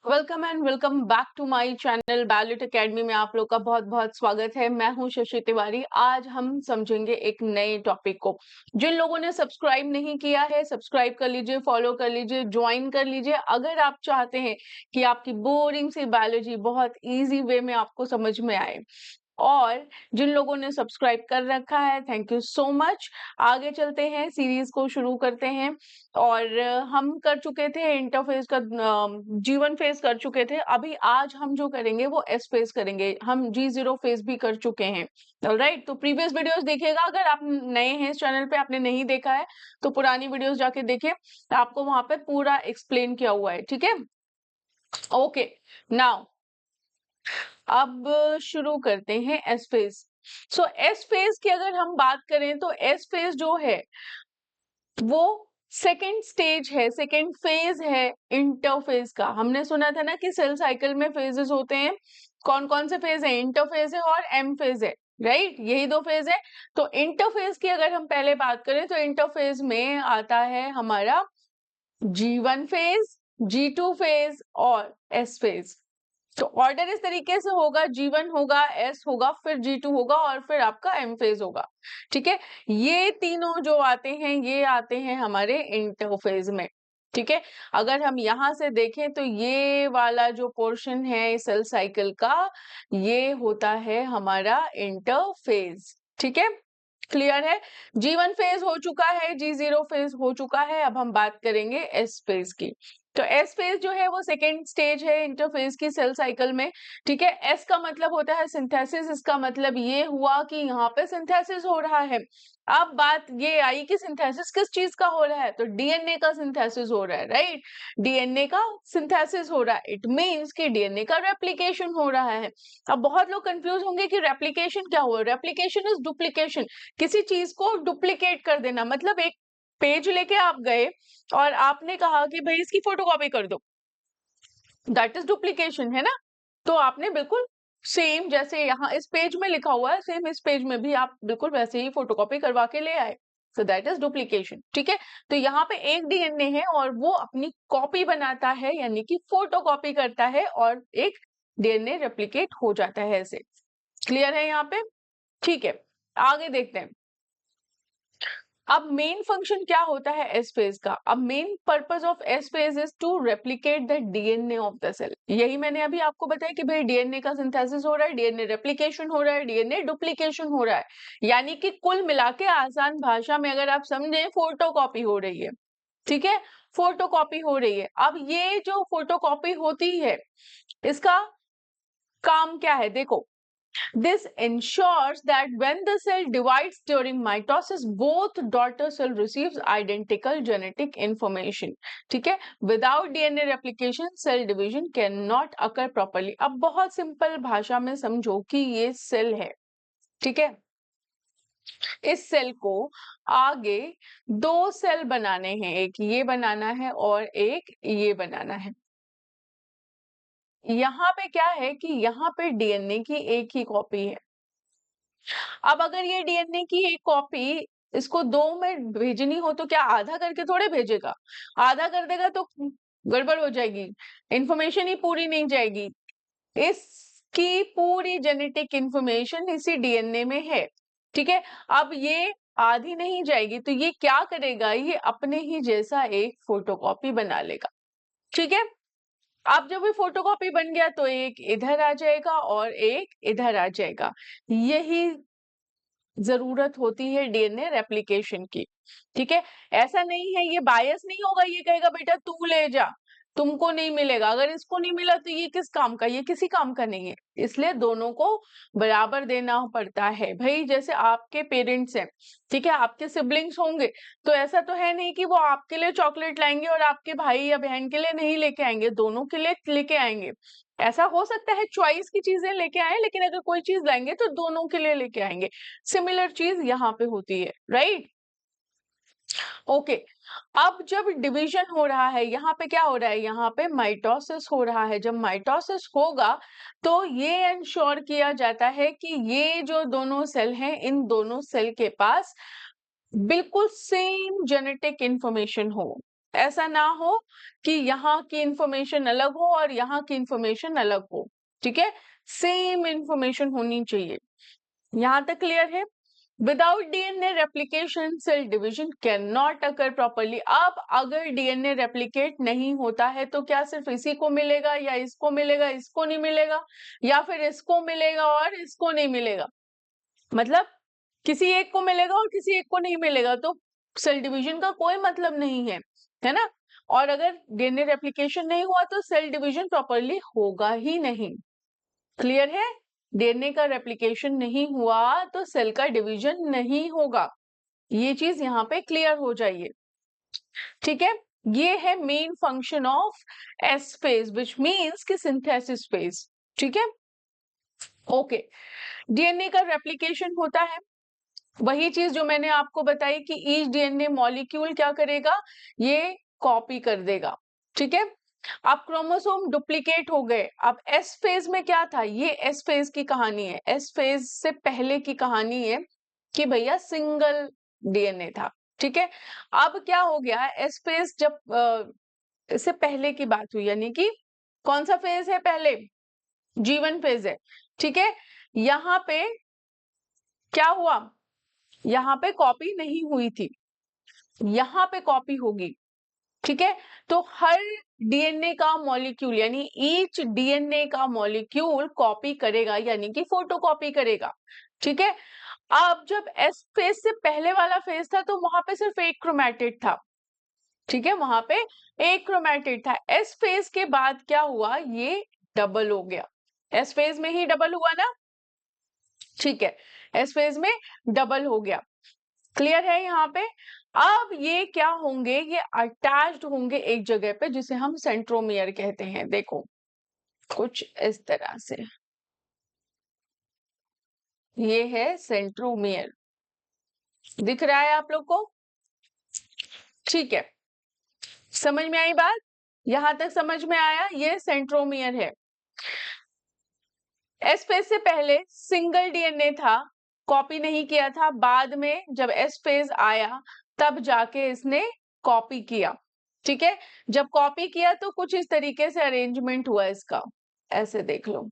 Welcome and welcome back to my channel ballet academy में आप लोग का बहुत बहुत स्वागत है। मैं हूं शशि तिवारी। आज हम समझेंगे एक नए टॉपिक को। जिन लोगों ने सब्सक्राइब नहीं किया है, सब्सक्राइब कर लीजिए, फॉलो कर लीजिए, ज्वाइन कर लीजिए। अगर आप चाहते हैं कि आपकी बोरिंग सी बायोलॉजी बहुत इजी वे में आपको समझ में आए, और जिन लोगों ने सब्सक्राइब कर रखा है, थैंक यू सो मच। आगे चलते हैं, सीरीज को शुरू करते हैं। और हम कर चुके थे इंटरफेस का, जीवन फेज कर चुके थे। अभी आज हम जो करेंगे वो एस फेज करेंगे। हम G0 फेज भी कर चुके हैं। ऑलराइट, तो प्रीवियस वीडियोस देखिएगा। अगर आप नए हैं इस चैनल पे, आपने नहीं देखा है तो पुरानी वीडियोस जाके देखिए, आपको वहां पे पूरा एक्सप्लेन किया हुआ है। ठीक है, ओके। नाउ अब शुरू करते हैं एस फेज। सो एस फेज की अगर हम बात करें तो एस फेज जो है वो सेकेंड स्टेज है, सेकेंड फेज है इंटरफेज का। हमने सुना था ना कि सेल साइकिल में फेजेस होते हैं। कौन कौन से फेज है? इंटरफेज है और एम फेज है, राइट? यही दो फेज है। तो इंटरफेज की अगर हम पहले बात करें तो इंटरफेज में आता है हमारा G1 फेज, G2 फेज और एस फेज। तो ऑर्डर इस तरीके से होगा, G1 होगा, S होगा, फिर G2 होगा और फिर आपका M फेज होगा। ठीक है, ये तीनों जो आते हैं ये आते हैं हमारे इंटरफेज में। ठीक है, अगर हम यहां से देखें तो ये वाला जो पोर्शन है सेल साइकिल का, ये होता है हमारा इंटरफेज। ठीक है, क्लियर है? G1 फेज हो चुका है, G0 फेज हो चुका है। अब हम बात करेंगे एस फेज की। तो एस फेज जो है वो सेकेंड स्टेज है इंटरफेज की सेल साइकिल में। ठीक है, एस का मतलब होता है सिंथेसिस। इसका मतलब ये हुआ कि यहाँ पे सिंथेसिस हो रहा है। अब बात ये आई कि सिंथेसिस किस चीज का हो रहा है, तो डीएनए का सिंथेसिस हो रहा है, राइट? डीएनए का सिंथेसिस हो रहा है, इट मीन्स कि डीएनए का रेप्लिकेशन हो रहा है। अब बहुत लोग कंफ्यूज होंगे कि रेप्लिकेशन क्या हुआ। रेप्लिकेशन इज डुप्लीकेशन, किसी चीज को डुप्लीकेट कर देना। मतलब एक पेज लेके आप गए और आपने कहा कि भाई इसकी फोटोकॉपी कर दो, दैट इज डुप्लीकेशन, है ना? तो आपने बिल्कुल सेम जैसे यहाँ इस पेज में लिखा हुआ है, सेम इस पेज में भी आप बिल्कुल वैसे ही फोटोकॉपी करवा के ले आए। So that is duplication. ठीक है, तो यहाँ पे एक डीएनए है और वो अपनी कॉपी बनाता है, यानी कि फोटोकॉपी करता है, और एक डीएनए रेप्लिकेट हो जाता है ऐसे। क्लियर है यहाँ पे? ठीक है, आगे देखते हैं। अब मेन फंक्शन क्या होता है एस फेज का? अब main purpose of S phase is to replicate the DNA of the cell. यही मैंने अभी आपको बताया कि भाई डीएनए का सिंथेसिस हो रहा है, डीएनए रेप्लिकेशन हो रहा है, डीएनए डुप्लीकेशन हो रहा है। यानी कि कुल मिला के आसान भाषा में अगर आप समझे, फोटोकॉपी हो रही है। ठीक है, फोटोकॉपी हो रही है। अब ये जो फोटोकॉपी होती है, इसका काम क्या है देखो। This ensures that when the cell divides during mitosis, both daughter cell receives identical genetic information. ठीक है, without DNA replication, cell division cannot occur properly. अब बहुत सिंपल भाषा में समझो कि ये सेल है। ठीक है, इस सेल को आगे दो सेल बनाने हैं, एक ये बनाना है और एक ये बनाना है। यहाँ पे क्या है कि यहाँ पे डीएनए की एक ही कॉपी है। अब अगर ये डीएनए की एक कॉपी इसको दो में भेजनी हो तो क्या आधा करके थोड़े भेजेगा? आधा कर देगा तो गड़बड़ हो जाएगी, इंफॉर्मेशन ही पूरी नहीं जाएगी। इसकी पूरी जेनेटिक इंफॉर्मेशन इसी डीएनए में है। ठीक है, अब ये आधी नहीं जाएगी तो ये क्या करेगा, ये अपने ही जैसा एक फोटोकॉपी बना लेगा। ठीक है, अब जब ये फोटोकॉपी बन गया तो एक इधर आ जाएगा और एक इधर आ जाएगा। यही जरूरत होती है डीएनए रेप्लिकेशन की। ठीक है, ऐसा नहीं है, ये बायस नहीं होगा, ये कहेगा बेटा तू ले जा, तुमको नहीं मिलेगा। अगर इसको नहीं मिला तो ये किस काम का? ये किसी काम का नहीं है। इसलिए दोनों को बराबर देना पड़ता है। भाई जैसे आपके पेरेंट्स हैं, ठीक है, आपके सिबलिंग्स होंगे, तो ऐसा तो है नहीं कि वो आपके लिए चॉकलेट लाएंगे और आपके भाई या बहन के लिए नहीं लेके आएंगे, दोनों के लिए लेके आएंगे। ऐसा हो सकता है चॉइस की चीजें लेके आए, लेकिन अगर कोई चीज लाएंगे तो दोनों के लिए लेके आएंगे। सिमिलर चीज यहाँ पे होती है, राइट? ओके, अब जब डिवीजन हो रहा है, यहाँ पे क्या हो रहा है? यहाँ पे माइटोसिस हो रहा है। जब माइटोसिस होगा तो ये इंश्योर किया जाता है कि ये जो दोनों सेल हैं, इन दोनों सेल के पास बिल्कुल सेम जेनेटिक इंफॉर्मेशन हो। ऐसा ना हो कि यहाँ की इंफॉर्मेशन अलग हो और यहाँ की इंफॉर्मेशन अलग हो, ठीक है, सेम इंफॉर्मेशन होनी चाहिए। यहाँ तक क्लियर है? Without DNA replication cell division can not occur properly. अब अगर डीएनए रेप्लिकेट नहीं होता है तो क्या सिर्फ इसी को मिलेगा या इसको मिलेगा, इसको नहीं मिलेगा, या फिर इसको मिलेगा और इसको नहीं मिलेगा? मतलब किसी एक को मिलेगा और किसी एक को नहीं मिलेगा, तो सेल डिवीजन का कोई मतलब नहीं है ना? और अगर डीएनए रेप्लिकेशन नहीं हुआ तो सेल डिवीजन प्रॉपरली होगा ही नहीं। क्लियर है? डीएनए का रेप्लिकेशन नहीं हुआ तो सेल का डिवीजन नहीं होगा। ये चीज यहाँ पे क्लियर हो जाइए, ठीक है? ये है main function of S phase, which means कि सिंथेसिस फेज, ठीक है? ओके, डीएनए का रेप्लिकेशन होता है, वही चीज जो मैंने आपको बताई कि ईच डीएनए मॉलिक्यूल क्या करेगा, ये कॉपी कर देगा, ठीक है? अब क्रोमोसोम डुप्लीकेट हो गए। अब एस फेज में क्या था, ये एस फेज की कहानी है। एस फेज से पहले की कहानी है कि भैया सिंगल डीएनए था, ठीक है? अब क्या हो गया, एस फेज जब इससे पहले की बात हुई, यानी कि कौन सा फेज है पहले, जीवन फेज है, ठीक है? यहाँ पे क्या हुआ, यहाँ पे कॉपी नहीं हुई थी, यहाँ पे कॉपी होगी, ठीक है? तो हर डीएनए का मॉलिक्यूल यानी ईच डीएनए का मॉलिक्यूल कॉपी करेगा, यानी कि फोटोकॉपी करेगा, ठीक है? अब जब एस फेज से पहले वाला फेज था तो वहां पे सिर्फ एक क्रोमैटिड था, ठीक है, वहां पे एक क्रोमैटिड था। एस फेज के बाद क्या हुआ, ये डबल हो गया। एस फेज में ही डबल हुआ ना, ठीक है, एस फेज में डबल हो गया। क्लियर है यहाँ पे? अब ये क्या होंगे, ये अटैच्ड होंगे एक जगह पे जिसे हम सेंट्रोमियर कहते हैं। देखो कुछ इस तरह से, ये है सेंट्रोमियर, दिख रहा है आप लोग को? ठीक है, समझ में आई बात? यहां तक समझ में आया? ये सेंट्रोमियर है। एस फेज से पहले सिंगल डीएनए था, कॉपी नहीं किया था, बाद में जब एस फेज आया तब जाके इसने कॉपी किया, ठीक है? जब कॉपी किया तो कुछ इस तरीके से अरेंजमेंट हुआ इसका, ऐसे देख लो,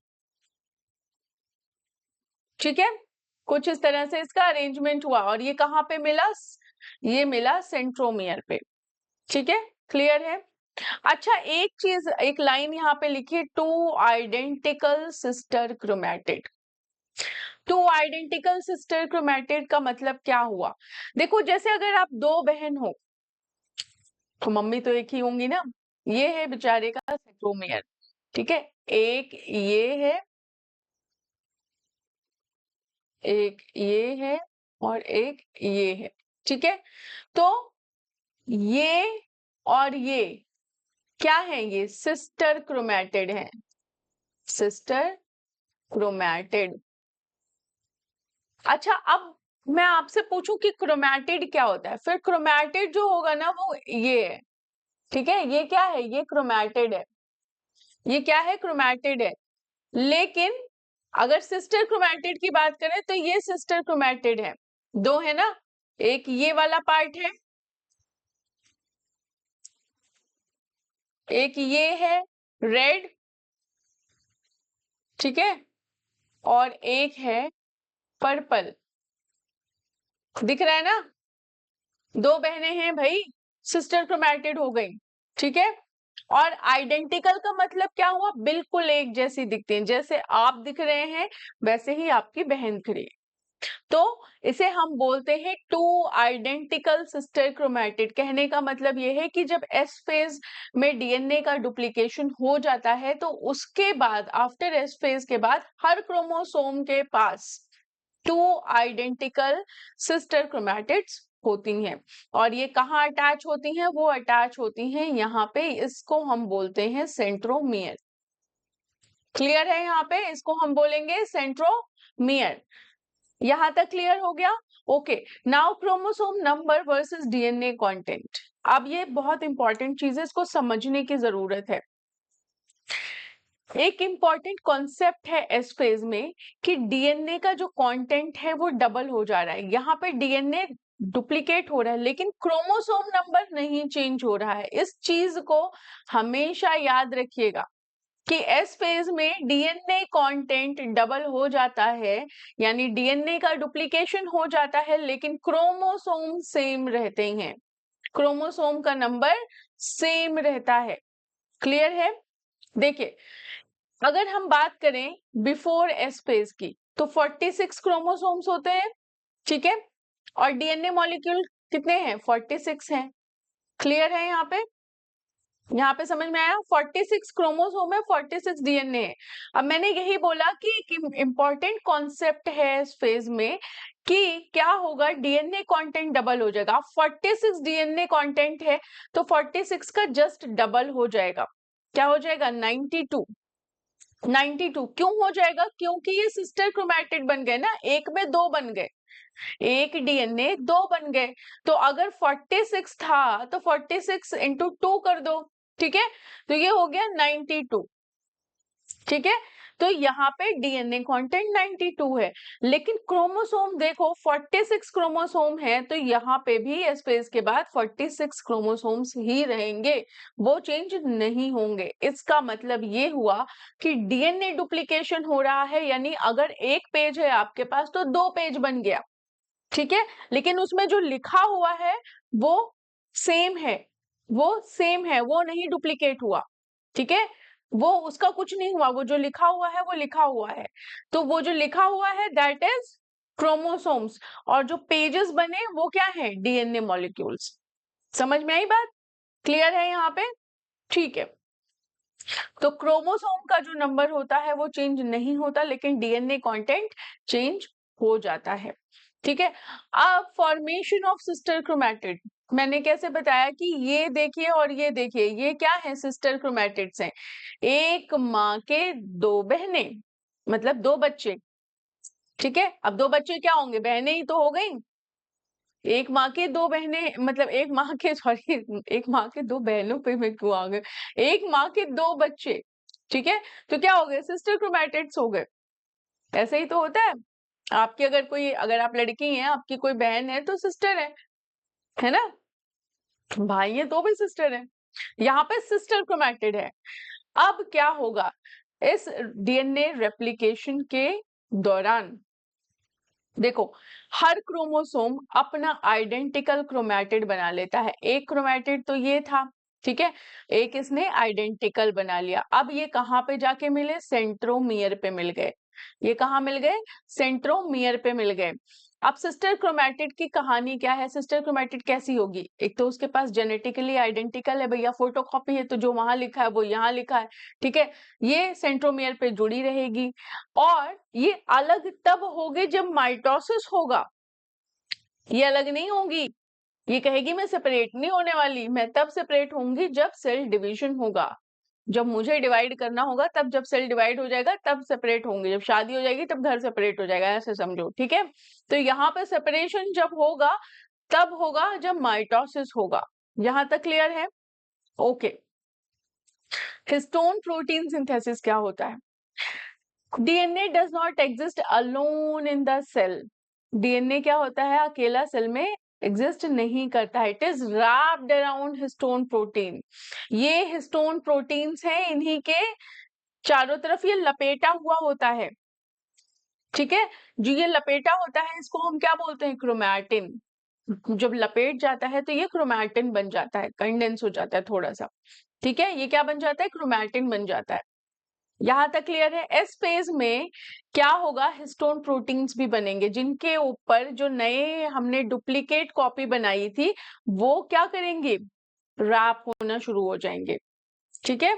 ठीक है? कुछ इस तरह से इसका अरेंजमेंट हुआ और ये कहाँ पे मिला, ये मिला सेंट्रोमियर पे, ठीक है? क्लियर है? अच्छा, एक चीज, एक लाइन यहाँ पे लिखी, two identical sister chromatid. Two identical sister chromatid का मतलब क्या हुआ? देखो जैसे अगर आप दो बहन हो तो मम्मी तो एक ही होंगी ना, ये है बेचारे का सेंट्रोमियर, ठीक है? एक ये है, एक ये है और एक ये है, ठीक है? तो ये और ये क्या है, ये सिस्टर क्रोमैटिड है, सिस्टर क्रोमैटिड। अच्छा, अब मैं आपसे पूछूं कि क्रोमैटिड क्या होता है, फिर क्रोमैटिड जो होगा ना वो ये है, ठीक है? ये क्या है, ये क्रोमैटिड है, ये क्या है, क्रोमैटिड है। लेकिन अगर सिस्टर क्रोमैटिड की बात करें तो ये सिस्टर क्रोमैटिड है, दो है ना, एक ये वाला पार्ट है, एक ये है रेड, ठीक है, और एक है पर्पल, दिख रहा है ना? दो बहनें हैं भाई, सिस्टर क्रोमैटिड हो गई, ठीक है? और आइडेंटिकल का मतलब क्या हुआ, बिल्कुल एक जैसी दिखती हैं, जैसे आप दिख रहे हैं वैसे ही आपकी बहन दिख रही है, तो इसे हम बोलते हैं टू आइडेंटिकल सिस्टर क्रोमैटिड। कहने का मतलब यह है कि जब एस फेज में डीएनए का डुप्लीकेशन हो जाता है तो उसके बाद, आफ्टर एस फेज के बाद, हर क्रोमोसोम के पास टू आइडेंटिकल सिस्टर क्रोमैटिड्स होती हैं। और ये कहाँ अटैच होती हैं, वो अटैच होती हैं यहाँ पे, इसको हम बोलते हैं सेंट्रोमियर। क्लियर है? यहाँ पे इसको हम बोलेंगे सेंट्रोमियर। यहां तक क्लियर हो गया? Okay, now chromosome number versus DNA content. अब ये बहुत इंपॉर्टेंट चीज है, इसको समझने की जरूरत है। एक इंपॉर्टेंट कॉन्सेप्ट है एस फेज में कि डीएनए का जो कंटेंट है वो डबल हो जा रहा है। यहाँ पे डीएनए डुप्लीकेट हो रहा है, लेकिन क्रोमोसोम नंबर नहीं चेंज हो रहा है। इस चीज को हमेशा याद रखिएगा कि एस फेज में डीएनए कंटेंट डबल हो जाता है, यानी डीएनए का डुप्लीकेशन हो जाता है, लेकिन क्रोमोसोम सेम रहते हैं, क्रोमोसोम का नंबर सेम रहता है। क्लियर है? देखिए, अगर हम बात करें बिफोर एस फेज की, तो 46 क्रोमोसोम्स होते हैं, ठीक है, और डीएनए मॉलिक्यूल कितने हैं? 46 हैं। क्लियर है? यहाँ पे समझ में आया? 46 क्रोमोसोम है, 46 डीएनए है। अब मैंने यही बोला कि एक इंपॉर्टेंट कॉन्सेप्ट है इस फेज में कि क्या होगा, डीएनए कंटेंट डबल हो जाएगा। 46 डीएनए कंटेंट है तो 46 का जस्ट डबल हो जाएगा। क्या हो जाएगा? 92। 92 क्यों हो जाएगा? क्योंकि ये सिस्टर क्रोमैटिड बन गए ना, एक में दो बन गए, एक डीएनए दो बन गए। तो अगर 46 था तो 46 इंटू 2 कर दो, ठीक है, तो ये हो गया 92। ठीक है, तो यहाँ पे डीएनए कंटेंट 92 है, लेकिन क्रोमोसोम देखो 46 क्रोमोसोम है, तो यहाँ पे भी एस फेज के बाद 46 क्रोमोसोम्स ही रहेंगे, वो चेंज नहीं होंगे। इसका मतलब ये हुआ कि डीएनए डुप्लीकेशन हो रहा है, यानी अगर एक पेज है आपके पास तो दो पेज बन गया, ठीक है, लेकिन उसमें जो लिखा हुआ है वो सेम है, वो सेम है, वो नहीं डुप्लीकेट हुआ, ठीक है, वो उसका कुछ नहीं हुआ, वो जो लिखा हुआ है वो लिखा हुआ है। तो वो जो लिखा हुआ है दैट इज क्रोमोसोम्स, और जो पेजेस बने वो क्या है? DNA molecules. समझ में आई बात? क्लियर है यहाँ पे? ठीक है, तो क्रोमोसोम का जो नंबर होता है वो चेंज नहीं होता, लेकिन डीएनए कंटेंट चेंज हो जाता है। ठीक है, अब फॉर्मेशन ऑफ सिस्टर क्रोमैटिड मैंने कैसे बताया कि ये देखिए और ये देखिए, ये क्या है? सिस्टर क्रोमैटिड्स हैं, एक माँ के दो बहनें, मतलब दो बच्चे। ठीक है, अब दो बच्चे क्या होंगे? बहनें ही तो हो गई। एक माँ के दो बहनें, मतलब एक माँ के सॉरी एक माँ के दो बहनों पे मैं क्यों आ गए, एक माँ के दो बच्चे, ठीक है, तो क्या हो गए? सिस्टर क्रोमैटिड्स हो गए। ऐसे ही तो होता है। आपकी अगर कोई, अगर आप लड़की हैं, आपकी कोई बहन है तो सिस्टर है ना, भाई है तो भी सिस्टर है। यहाँ पे सिस्टर क्रोमैटिड है। अब क्या होगा? इस डीएनए रेप्लिकेशन के दौरान देखो, हर क्रोमोसोम अपना आइडेंटिकल क्रोमैटिड बना लेता है। एक क्रोमैटिड तो ये था, ठीक है, एक इसने आइडेंटिकल बना लिया। अब ये कहाँ पे जाके मिले? सेंट्रोमियर पे मिल गए। ये कहाँ मिल गए? सेंट्रोमियर पे मिल गए। अब सिस्टर क्रोमैटिड की कहानी क्या है? सिस्टर क्रोमैटिड कैसी होगी? एक तो उसके पास जेनेटिकली आइडेंटिकल है भैया, फोटोकॉपी है, तो जो वहां लिखा है वो यहाँ लिखा है, ठीक है, ये सेंट्रोमियर पे जुड़ी रहेगी, और ये अलग तब होगी जब माइटोसिस होगा। ये अलग नहीं होंगी, ये कहेगी मैं सेपरेट नहीं होने वाली, मैं तब सेपरेट होंगी जब सेल डिवीजन होगा, जब मुझे डिवाइड करना होगा तब, जब सेल डिवाइड हो जाएगा तब सेपरेट होंगे, जब शादी हो जाएगी तब घर सेपरेट हो जाएगा, ऐसे समझो, ठीक है। तो यहाँ पे सेपरेशन जब होगा तब होगा जब माइटोसिस होगा। यहाँ तक क्लियर है? ओके। हिस्टोन प्रोटीन सिंथेसिस क्या होता है? DNA does not exist alone in the cell. DNA क्या होता है? अकेला सेल में एग्जिस्ट नहीं करता है। It is wrapped around histone protein. ये हिस्टोन प्रोटीन्स हैं, इन्हीं के चारों तरफ ये लपेटा हुआ होता है, ठीक है, जो ये लपेटा होता है इसको हम क्या बोलते हैं? क्रोमैटिन। जब लपेट जाता है तो ये क्रोमैटिन बन जाता है, कंडेंस हो जाता है थोड़ा सा, ठीक है, ये क्या बन जाता है? क्रोमैटिन बन जाता है। यहाँ तक क्लियर है? एस फेज में क्या होगा? हिस्टोन प्रोटीन्स भी बनेंगे, जिनके ऊपर जो नए हमने डुप्लीकेट कॉपी बनाई थी वो क्या करेंगे? रैप होना शुरू हो जाएंगे, ठीक है।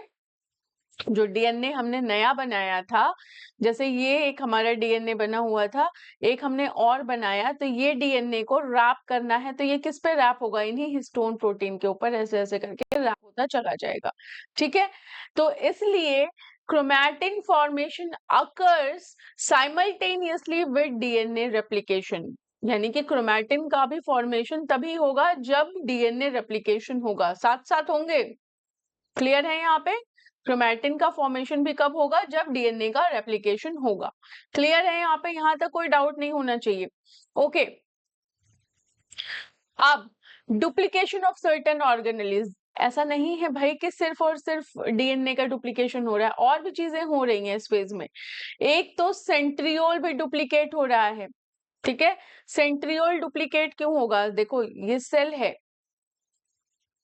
जो डीएनए हमने नया बनाया था, जैसे ये एक हमारा डीएनए बना हुआ था, एक हमने और बनाया, तो ये डीएनए को रैप करना है, तो ये किस पे रैप होगा? इन्हीं हिस्टोन प्रोटीन के ऊपर ऐसे ऐसे करके रैप होता चला जाएगा, ठीक है। तो इसलिए chromatin formation occurs simultaneously with DNA replication, यानी कि क्रोमैटिन का भी फॉर्मेशन तभी होगा जब डीएनए रेप्लिकेशन होगा, साथ साथ होंगे। क्लियर है यहाँ पे? क्रोमैटिन का फॉर्मेशन भी कब होगा? जब डीएनए का रेप्लिकेशन होगा। क्लियर है यहाँ पे? यहाँ तक कोई डाउट नहीं होना चाहिए। ओके, अब डुप्लीकेशन ऑफ सर्टेन ऑर्गेनेल्स, ऐसा नहीं है भाई कि सिर्फ और सिर्फ डीएनए का डुप्लीकेशन हो रहा है, और भी चीजें हो रही हैं इस फेज में। एक तो सेंट्रियोल भी डुप्लीकेट हो रहा है, ठीक है। सेंट्रियोल डुप्लीकेट क्यों होगा, देखो ये सेल है,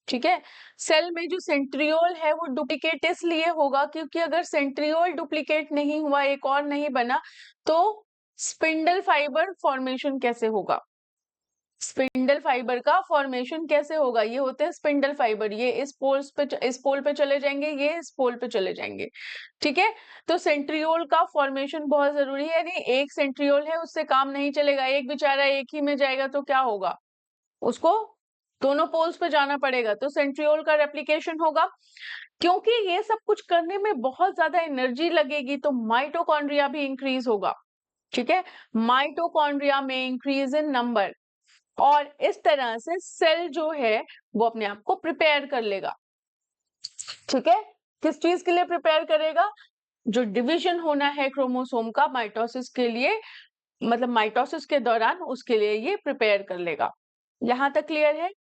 ठीक है। सेल में जो सेंट्रियोल है वो डुप्लीकेट इसलिए होगा क्योंकि अगर सेंट्रियोल डुप्लीकेट नहीं हुआ, एक और नहीं बना, तो स्पिंडल फाइबर फॉर्मेशन कैसे होगा, स्पिंडल फाइबर का फॉर्मेशन कैसे होगा, ये होते हैं स्पिंडल फाइबर, ये इस पोल पे चले जाएंगे, ये इस पोल पे चले जाएंगे, ठीक है। तो सेंट्रियोल का फॉर्मेशन बहुत जरूरी है, यानी एक सेंट्रियोल है उससे काम नहीं चलेगा, एक बेचारा एक ही में जाएगा तो क्या होगा, उसको दोनों पोल्स पे जाना पड़ेगा, तो सेंट्रियोल का रेप्लिकेशन होगा। क्योंकि ये सब कुछ करने में बहुत ज्यादा एनर्जी लगेगी, तो माइटोकॉन्ड्रिया भी इंक्रीज होगा, ठीक है। माइटोकॉन्ड्रिया में इंक्रीज इन नंबर, और इस तरह से सेल जो है वो अपने आप को प्रिपेयर कर लेगा, ठीक है। किस चीज के लिए प्रिपेयर करेगा, जो डिवीजन होना है क्रोमोसोम का माइटोसिस के लिए, मतलब माइटोसिस के दौरान, उसके लिए ये प्रिपेयर कर लेगा। यहां तक क्लियर है,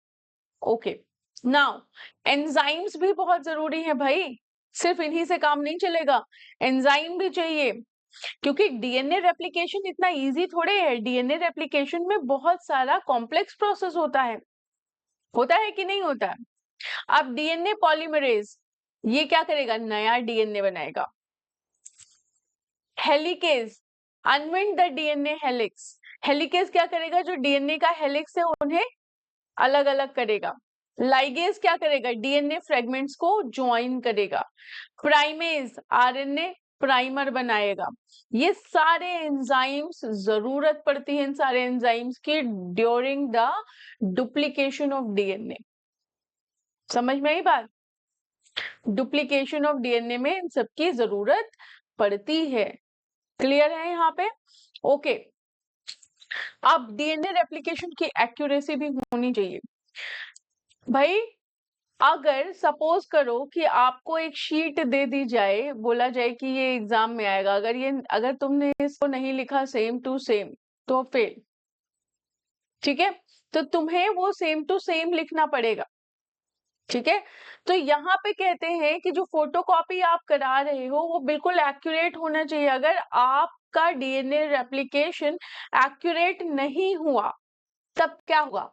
ओके। नाउ एंजाइम्स भी बहुत जरूरी है भाई, सिर्फ इन्हीं से काम नहीं चलेगा, एंजाइम भी चाहिए, क्योंकि डीएनए रेप्लिकेशन इतना इजी थोड़े है, डीएनए रेप्लिकेशन में बहुत सारा कॉम्प्लेक्स प्रोसेस होता है कि नहीं होता है। अब डीएनए पॉलीमरेज ये क्या करेगा, नया डीएनए बनाएगा। Helicase unwind the DNA helix, helicase क्या करेगा, जो डीएनए का हेलिक्स है उन्हें अलग अलग करेगा। लाइगेज क्या करेगा, डीएनए फ्रेगमेंट्स को ज्वाइन करेगा। प्राइमेज आरएनए प्राइमर बनाएगा। ये सारे एंजाइम्स जरूरत पड़ती है इन सारे एंजाइम्स की during the duplication of DNA, समझ में आई बात, डुप्लीकेशन ऑफ डीएनए में इन सबकी जरूरत पड़ती है, क्लियर है यहाँ पे, ओके। अब डीएनए रेप्लिकेशन की एक्यूरेसी भी होनी चाहिए भाई। अगर सपोज करो कि आपको एक शीट दे दी जाए, बोला जाए कि ये एग्जाम में आएगा, अगर तुमने इसको नहीं लिखा सेम टू सेम तो फेल, ठीक है। तो तुम्हें वो सेम टू सेम लिखना पड़ेगा, ठीक है। तो यहाँ पे कहते हैं कि जो फोटोकॉपी आप करा रहे हो वो बिल्कुल एक्यूरेट होना चाहिए। अगर आपका डीएनए रेप्लिकेशन एक्यूरेट नहीं हुआ तब क्या होगा,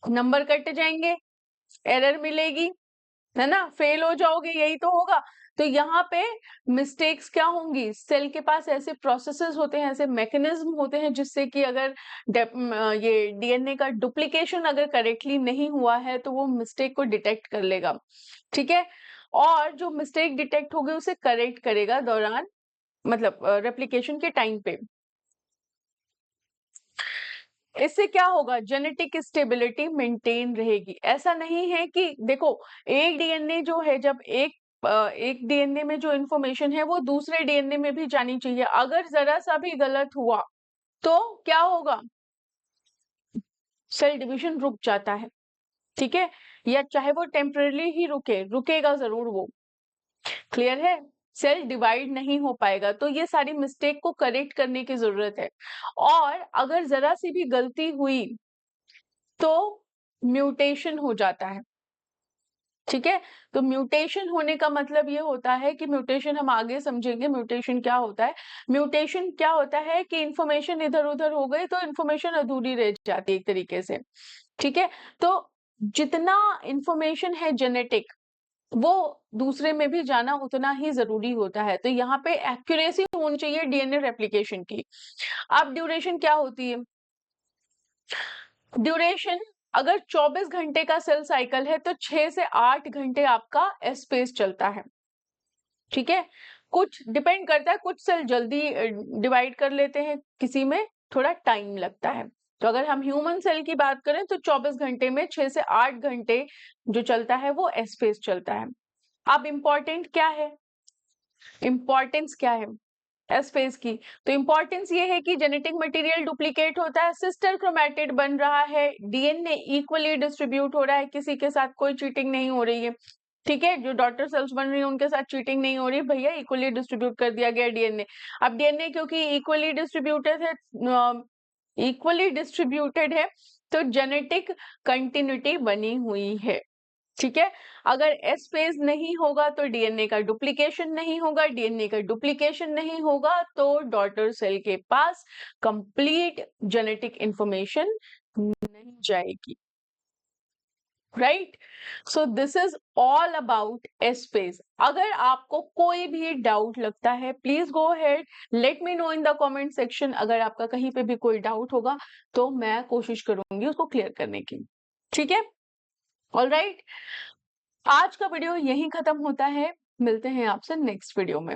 नंबर कट जाएंगे, एरर मिलेगी, है ना, फेल हो जाओगे, यही तो होगा। तो यहाँ पे मिस्टेक्स क्या होंगी, सेल के पास ऐसे प्रोसेसेस होते हैं, ऐसे मैकेनिज्म होते हैं जिससे कि अगर ये डीएनए का डुप्लीकेशन अगर करेक्टली नहीं हुआ है तो वो मिस्टेक को डिटेक्ट कर लेगा, ठीक है। और जो मिस्टेक डिटेक्ट होगी उसे करेक्ट करेगा दौरान, मतलब रेप्लिकेशन के टाइम पे। इससे क्या होगा, जेनेटिक स्टेबिलिटी मेंटेन रहेगी। ऐसा नहीं है कि देखो, एक डीएनए जो है, जब एक डीएनए में जो इंफॉर्मेशन है वो दूसरे डीएनए में भी जानी चाहिए, अगर जरा सा भी गलत हुआ तो क्या होगा, सेल डिवीजन रुक जाता है, ठीक है। या चाहे वो टेम्पररी ही रुकेगा जरूर वो, क्लियर है, सेल डिवाइड नहीं हो पाएगा। तो ये सारी मिस्टेक को करेक्ट करने की जरूरत है, और अगर जरा सी भी गलती हुई तो म्यूटेशन हो जाता है, ठीक है। तो म्यूटेशन होने का मतलब ये होता है कि म्यूटेशन हम आगे समझेंगे, म्यूटेशन क्या होता है। म्यूटेशन क्या होता है कि इंफॉर्मेशन इधर उधर हो गई तो इंफॉर्मेशन अधूरी रह जाती है एक तरीके से, ठीक है। तो जितना इंफॉर्मेशन है जेनेटिक वो दूसरे में भी जाना उतना ही जरूरी होता है। तो यहाँ पे एक्यूरेसी होनी चाहिए डीएनए रेप्लिकेशन की। अब ड्यूरेशन क्या होती है, ड्यूरेशन अगर 24 घंटे का सेल साइकिल है तो 6 से 8 घंटे आपका एस्पेस चलता है, ठीक है। कुछ डिपेंड करता है, कुछ सेल जल्दी डिवाइड कर लेते हैं, किसी में थोड़ा टाइम लगता है। तो अगर हम ह्यूमन सेल की बात करें तो 24 घंटे में 6 से 8 घंटे जो चलता है वो एस्पेस चलता है। अब इम्पोर्टेंट क्या है, इम्पोर्टेंस क्या है एस फेज की, तो इंपॉर्टेंस ये है कि जेनेटिक मटेरियल डुप्लीकेट होता है, सिस्टर क्रोमैटिड बन रहा है, डीएनए इक्वली डिस्ट्रीब्यूट हो रहा है, किसी के साथ कोई चीटिंग नहीं हो रही है, ठीक है। जो डॉटर सेल्स बन रही है उनके साथ चीटिंग नहीं हो रही, भैया इक्वली डिस्ट्रीब्यूट कर दिया गया डीएनए। अब डीएनए क्योंकि इक्वली डिस्ट्रीब्यूटेड है, तो जेनेटिक कंटिन्यूटी बनी हुई है, ठीक है। अगर एस फेज नहीं होगा तो डीएनए का डुप्लीकेशन नहीं होगा, डीएनए का डुप्लीकेशन नहीं होगा तो डॉटर सेल के पास कंप्लीट जेनेटिक इंफॉर्मेशन नहीं जाएगी, right. So this is all about S phase. अगर आपको कोई भी डाउट लगता है, please go ahead, let me know in the comment section. अगर आपका कहीं पे भी कोई डाउट होगा तो मैं कोशिश करूंगी उसको क्लियर करने की, ठीक है। ऑल राइट, आज का वीडियो यहीं खत्म होता है, मिलते हैं आपसे नेक्स्ट वीडियो में।